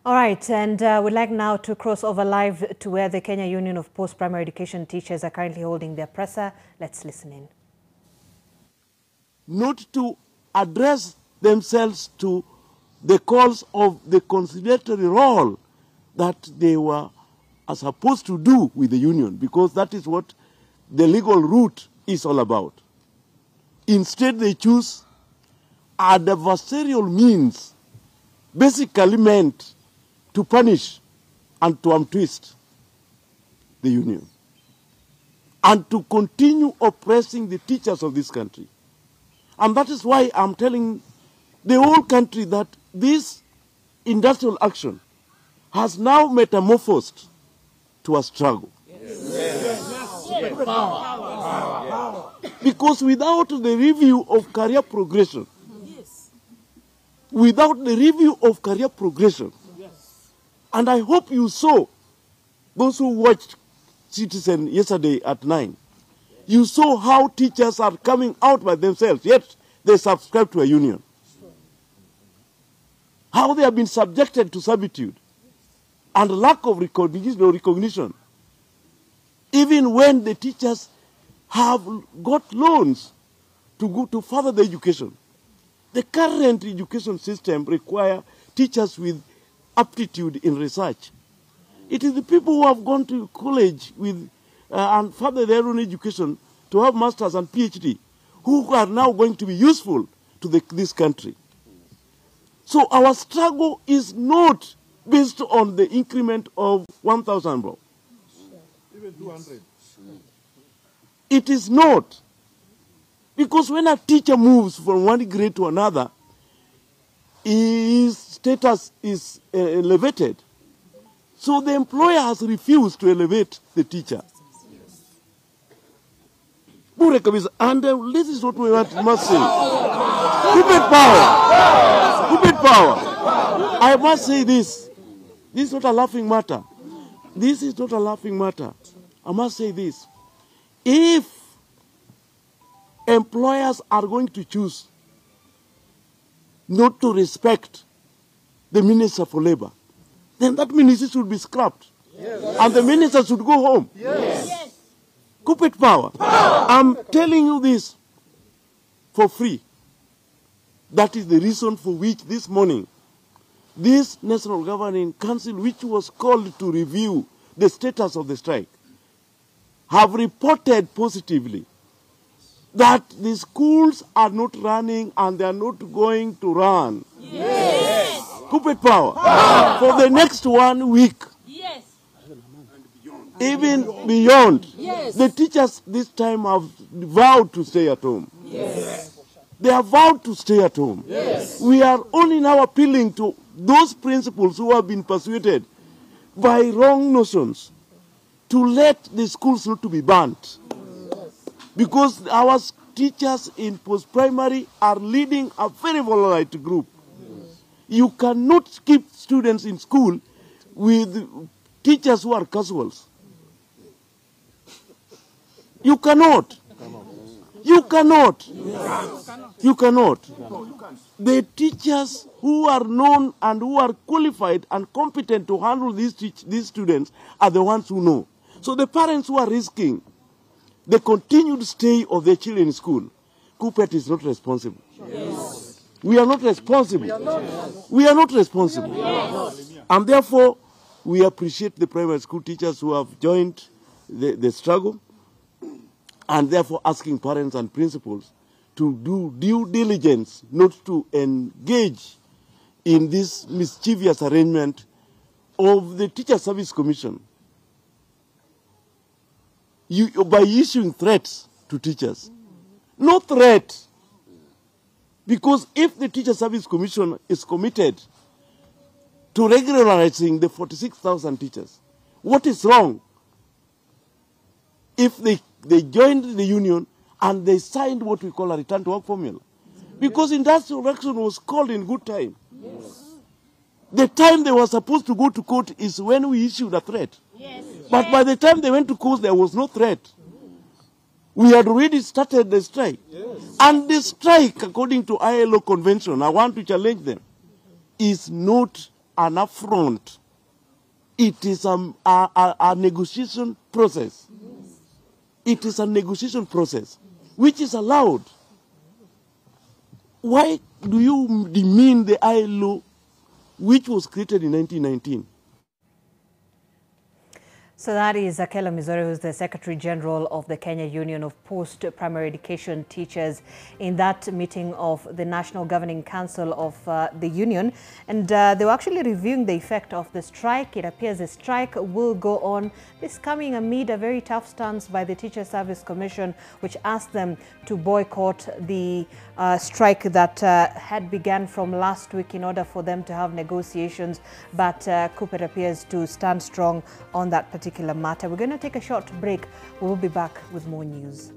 All right, and we'd like now to cross over live to where the Kenya Union of Post-Primary Education Teachers are currently holding their presser. Let's listen in. Not to address themselves to the calls of the conciliatory role that they were supposed to do with the union, because that is what the legal route is all about. Instead, they choose adversarial means, basically meant to punish and to untwist the union and to continue oppressing the teachers of this country. And that is why I'm telling the whole country that this industrial action has now metamorphosed to a struggle. Because without the review of career progression, and I hope you saw, those who watched Citizen yesterday at 9, you saw how teachers are coming out by themselves, yet they subscribe to a union. How they have been subjected to servitude and lack of recognition, even when the teachers have got loans to go to further the education. The current education system requires teachers with aptitude in research. It is the people who have gone to college with and further their own education to have masters and PhD who are now going to be useful to this country. So our struggle is not based on the increment of 1,000 bob. Even 200. It is not. Because when a teacher moves from one grade to another, his status is elevated. So the employer has refused to elevate the teacher. And this is what we must say. Kuppet power. Kuppet power. I must say this. This is not a laughing matter. This is not a laughing matter. I must say this. If employers are going to choose not to respect the Minister for Labor, then that ministry should be scrapped. Yes. And the minister should go home. Yes. Yes. Kuppet power. I'm telling you this for free. That is the reason for which this morning, this National Governing Council, which was called to review the status of the strike, have reported positively that the schools are not running and they are not going to run. Yes. Kuppet power. For the next 1 week. Yes. Even beyond. Yes. The teachers this time have vowed to stay at home. Yes. They have vowed to stay at home. Yes. We are only now appealing to those principals who have been persuaded by wrong notions to let the schools not to be burnt. Because our teachers in post-primary are leading a very vulnerable group. You cannot keep students in school with teachers who are casuals. You cannot. You cannot. You cannot. The teachers who are known and who are qualified and competent to handle these students are the ones who know. So the parents who are risking the continued stay of their children in school, Kuppet is not responsible. Yes. We are not responsible. We are not responsible. Yes. And therefore, we appreciate the primary school teachers who have joined the struggle, and therefore asking parents and principals to do due diligence not to engage in this mischievous arrangement of the Teacher Service Commission by issuing threats to teachers. No threat. Because if the Teacher Service Commission is committed to regularizing the 46,000 teachers, what is wrong if they joined the union and they signed what we call a return to work formula? Because industrial action was called in good time. Yes. The time they were supposed to go to court is when we issued a threat. Yes. But by the time they went to court, there was no threat. We had already started the strike. Yes. And the strike, according to ILO convention, I want to challenge them, is not an affront. It is a negotiation process. It is a negotiation process which is allowed. Why do you demean the ILO which was created in 1919? So that is Akela Mizori, who's the Secretary General of the Kenya Union of Post-Primary Education Teachers, in that meeting of the National Governing Council of the Union. And they were actually reviewing the effect of the strike. It appears the strike will go on. This coming amid a very tough stance by the Teacher Service Commission, which asked them to boycott the strike that had begun from last week in order for them to have negotiations. But Kuppet appears to stand strong on that particular matter. We're going to take a short break. We'll be back with more news.